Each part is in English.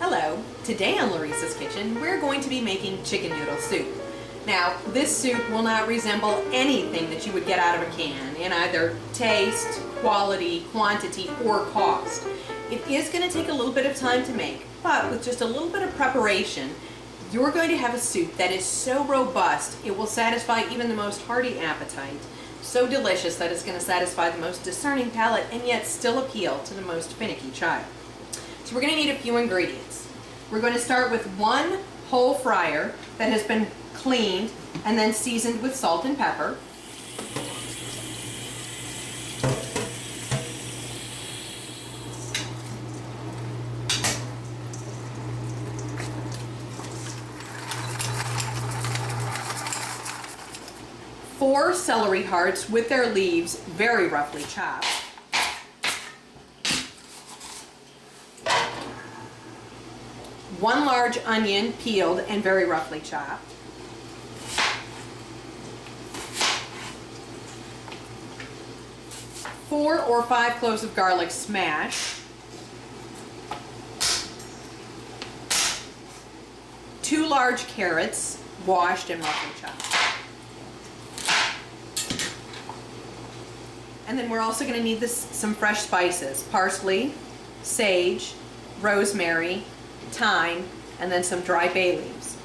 Hello, today on Larissa's Kitchen we're going to be making chicken noodle soup. Now this soup will not resemble anything that you would get out of a can in either taste, quality, quantity, or cost. It is going to take a little bit of time to make, but with just a little bit of preparation you're going to have a soup that is so robust it will satisfy even the most hearty appetite. So delicious that it's going to satisfy the most discerning palate and yet still appeal to the most finicky child. So we're going to need a few ingredients. We're going to start with one whole fryer that has been cleaned and then seasoned with salt and pepper. Four celery hearts with their leaves very roughly chopped. One large onion peeled and very roughly chopped. Four or five cloves of garlic smashed. 2 large carrots washed and roughly chopped. And then we're also going to need some fresh spices: parsley, sage, rosemary, thyme, and then some dry bay leaves.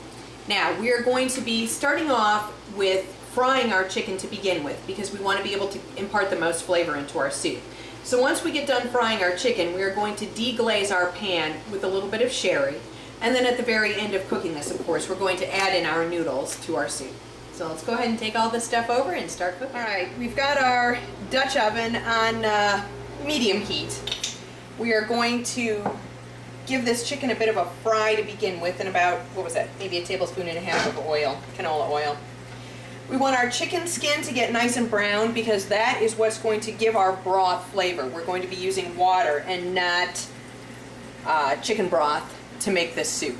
Now we are going to be starting off with frying our chicken to begin with because we want to be able to impart the most flavor into our soup. So once we get done frying our chicken, we are going to deglaze our pan with a little bit of sherry, and then at the very end of cooking this, of course, we're going to add in our noodles to our soup. So let's go ahead and take all this stuff over and start cooking. All right, we've got our Dutch oven on medium heat. We are going to give this chicken a bit of a fry to begin with, and about, what was that, maybe a tablespoon and a half of oil, canola oil. We want our chicken skin to get nice and brown because that is what's going to give our broth flavor. We're going to be using water and not chicken broth to make this soup.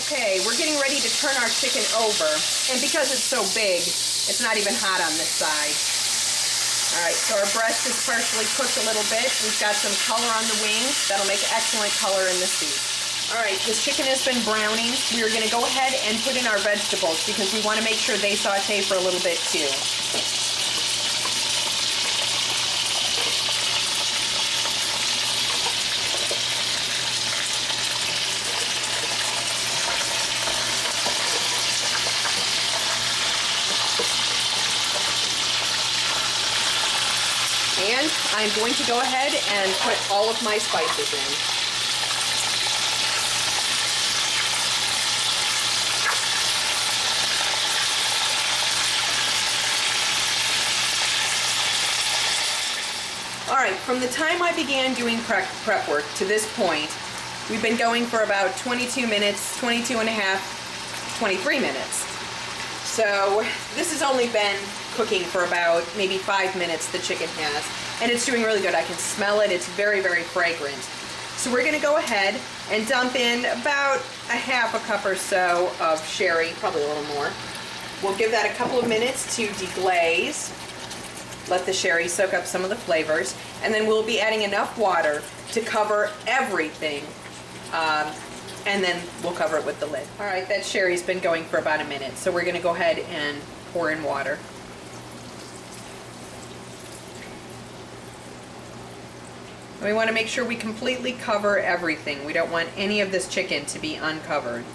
Okay, we're getting ready to turn our chicken over, and because it's so big, it's not even hot on this side. Alright, so our breast is partially cooked a little bit. We've got some color on the wings. That'll make excellent color in the soup. Alright, this chicken has been browning. We are going to go ahead and put in our vegetables because we want to make sure they saute for a little bit too. And I'm going to go ahead and put all of my spices in. Alright, from the time I began doing prep work to this point, we've been going for about 22 minutes, 22 and a half, 23 minutes. So this has only been cooking for about maybe 5 minutes, the chicken has, and it's doing really good. I can smell it. It's very, very fragrant. So we're going to go ahead and dump in about a half a cup or so of sherry, probably a little more. We'll give that a couple of minutes to deglaze, let the sherry soak up some of the flavors, and then we'll be adding enough water to cover everything, and then we'll cover it with the lid. All right, that sherry's been going for about a minute, so we're going to go ahead and pour in water. We want to make sure we completely cover everything. We don't want any of this chicken to be uncovered.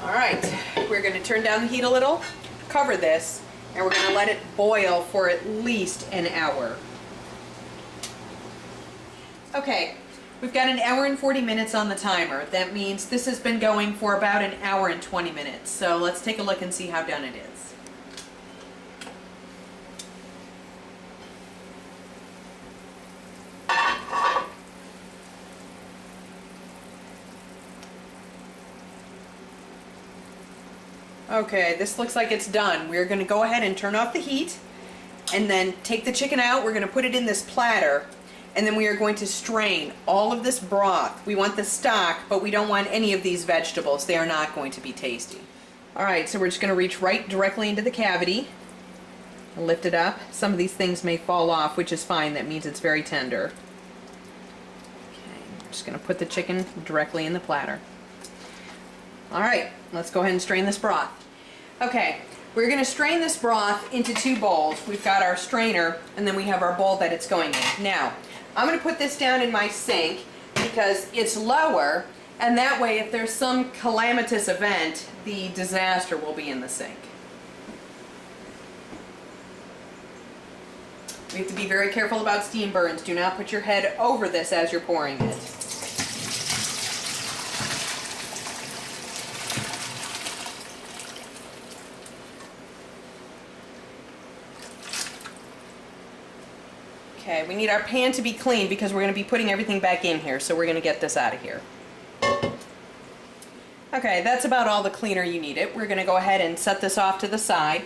All right, we're going to turn down the heat a little, cover this, and we're going to let it boil for at least an hour. Okay. We've got an hour and 40 minutes on the timer. That means this has been going for about an hour and 20 minutes. So let's take a look and see how done it is. Okay, this looks like it's done. We're going to go ahead and turn off the heat and then take the chicken out. We're going to put it in this platter. And then we are going to strain all of this broth. We want the stock, but we don't want any of these vegetables. They are not going to be tasty. All right, so we're just going to reach right directly into the cavity and lift it up. Some of these things may fall off, which is fine. That means it's very tender. Okay, I'm just going to put the chicken directly in the platter. All right, let's go ahead and strain this broth. Okay, we're going to strain this broth into 2 bowls. We've got our strainer, and then we have our bowl that it's going in. Now, I'm going to put this down in my sink because it's lower, and that way if there's some calamitous event, the disaster will be in the sink. We have to be very careful about steam burns. Do not put your head over this as you're pouring it. Okay, we need our pan to be clean because we're going to be putting everything back in here, so we're going to get this out of here. Okay, that's about all the cleaner you need it. We're going to go ahead and set this off to the side.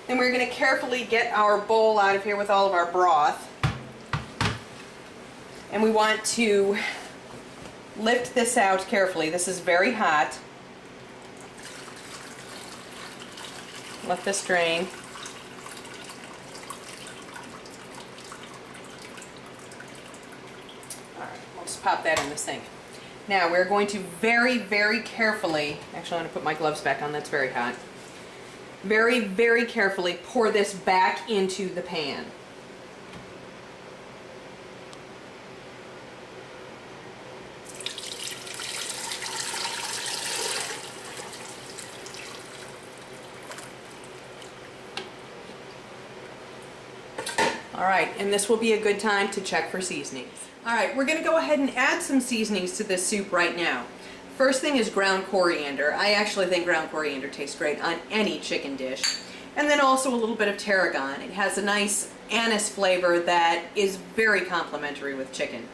Then we're going to carefully get our bowl out of here with all of our broth. And we want to lift this out carefully. This is very hot. Let this drain. Just pop that in the sink. Now we're going to very, very carefully, actually I'm going to put my gloves back on, that's very hot. Very, very carefully pour this back into the pan. All right, and this will be a good time to check for seasonings. All right, we're going to go ahead and add some seasonings to this soup right now. First thing is ground coriander. I actually think ground coriander tastes great on any chicken dish. And then also a little bit of tarragon. It has a nice anise flavor that is very complimentary with chicken.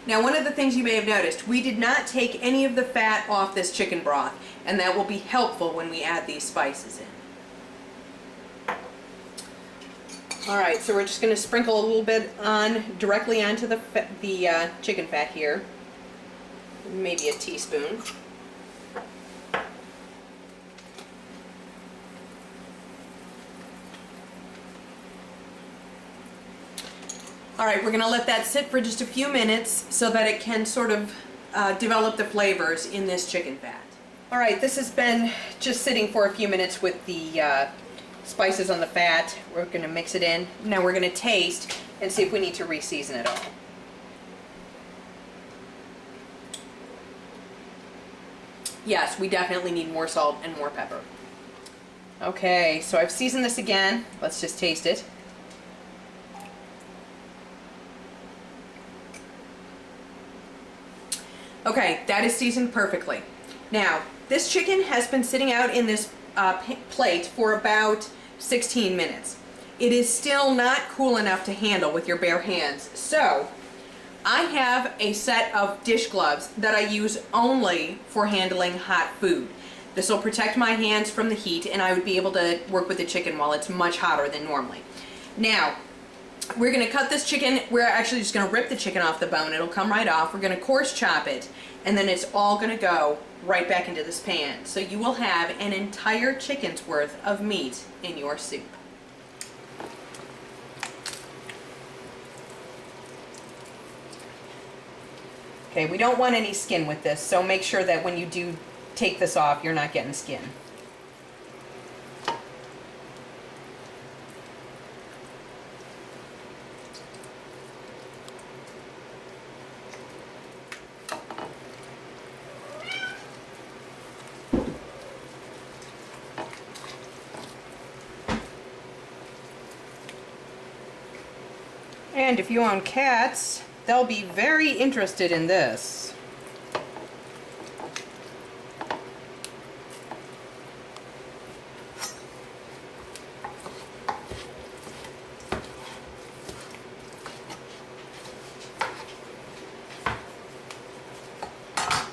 Now, one of the things you may have noticed, we did not take any of the fat off this chicken broth, and that will be helpful when we add these spices in. Alright, so we're just going to sprinkle a little bit directly onto the chicken fat here. Maybe a teaspoon. Alright, we're going to let that sit for just a few minutes so that it can sort of develop the flavors in this chicken fat. Alright, this has been just sitting for a few minutes with the spices on the fat. We're going to mix it in. Now we're going to taste and see if we need to re-season it all. Yes, we definitely need more salt and more pepper. Okay, so I've seasoned this again. Let's just taste it. Okay, that is seasoned perfectly. Now, this chicken has been sitting out in this plate for about 16 minutes. It is still not cool enough to handle with your bare hands. So, I have a set of dish gloves that I use only for handling hot food. This will protect my hands from the heat, and I would be able to work with the chicken while it's much hotter than normally. Now, we're going to cut this chicken. We're actually just going to rip the chicken off the bone. It'll come right off. We're going to coarse chop it, and then it's all going to go right back into this pan. So you will have an entire chicken's worth of meat in your soup. Okay, we don't want any skin with this, so make sure that when you do take this off, you're not getting skin. And if you own cats, they'll be very interested in this.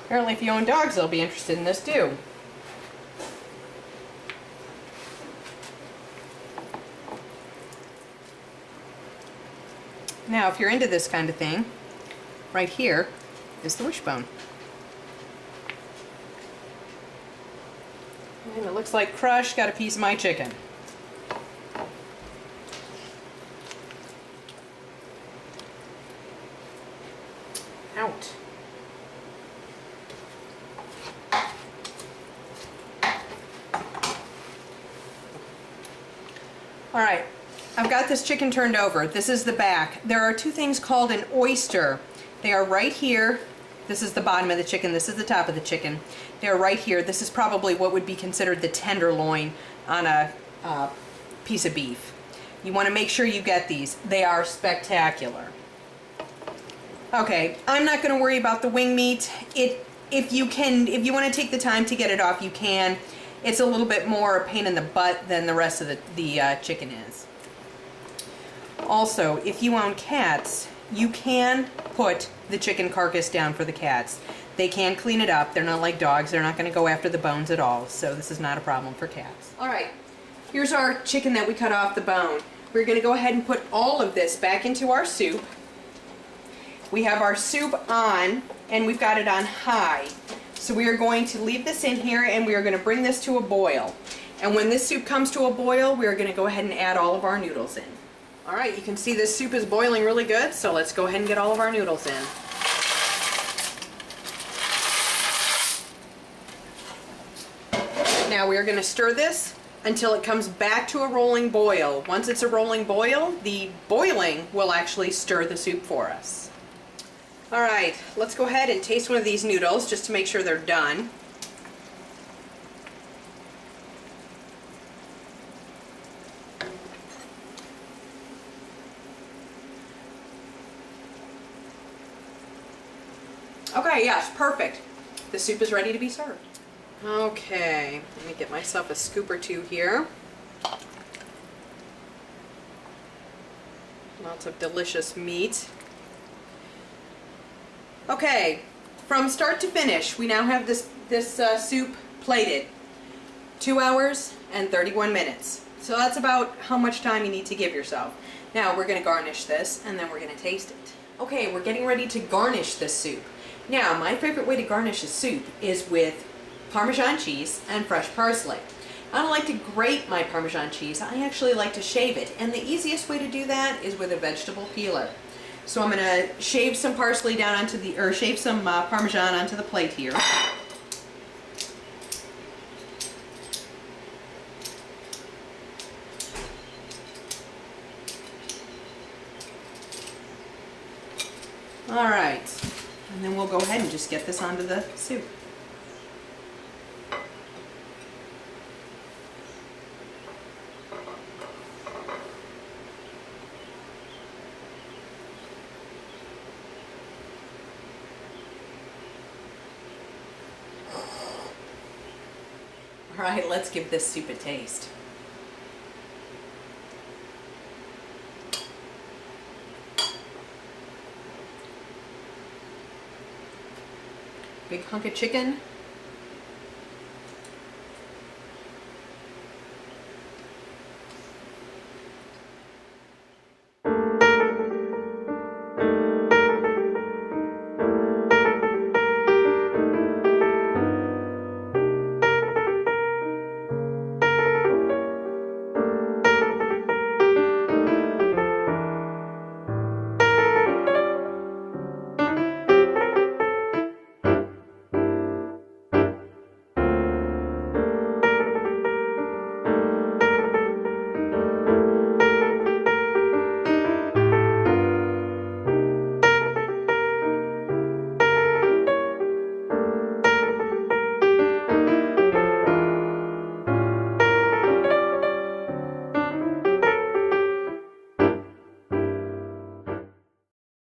Apparently if you own dogs, they'll be interested in this too. Now, if you're into this kind of thing, right here is the wishbone. And it looks like Crush got a piece of my chicken. Out. All right, I've got this chicken turned over. This is the back. There are two things called an oyster. They are right here. This is the bottom of the chicken. This is the top of the chicken. They're right here. This is probably what would be considered the tenderloin on a piece of beef. You want to make sure you get these. They are spectacular. Okay, I'm not going to worry about the wing meat. If you want to take the time to get it off, you can. It's a little bit more a pain in the butt than the rest of the chicken is. Also, if you own cats, you can put the chicken carcass down for the cats. They can clean it up. They're not like dogs. They're not going to go after the bones at all. So this is not a problem for cats. All right, here's our chicken that we cut off the bone. We're going to go ahead and put all of this back into our soup. We have our soup on, and we've got it on high. So we are going to leave this in here, and we are going to bring this to a boil. And when this soup comes to a boil, we are going to go ahead and add all of our noodles in. All right, you can see this soup is boiling really good, so let's go ahead and get all of our noodles in. Now we are going to stir this until it comes back to a rolling boil. Once it's a rolling boil, the boiling will actually stir the soup for us. All right, let's go ahead and taste one of these noodles just to make sure they're done. Okay, yes, perfect. The soup is ready to be served. Okay, let me get myself a scoop or two here. Lots of delicious meat. Okay, from start to finish, we now have this soup plated. 2 hours and 31 minutes. So that's about how much time you need to give yourself. Now we're going to garnish this, and then we're going to taste it. Okay, we're getting ready to garnish this soup. Now, my favorite way to garnish a soup is with Parmesan cheese and fresh parsley. I don't like to grate my Parmesan cheese. I actually like to shave it, and the easiest way to do that is with a vegetable peeler. So I'm going to shave some parsley down onto the, or shave some Parmesan onto the plate here. All right, and then we'll go ahead and just get this onto the soup. All right, let's give this soup a taste. Big hunk of chicken,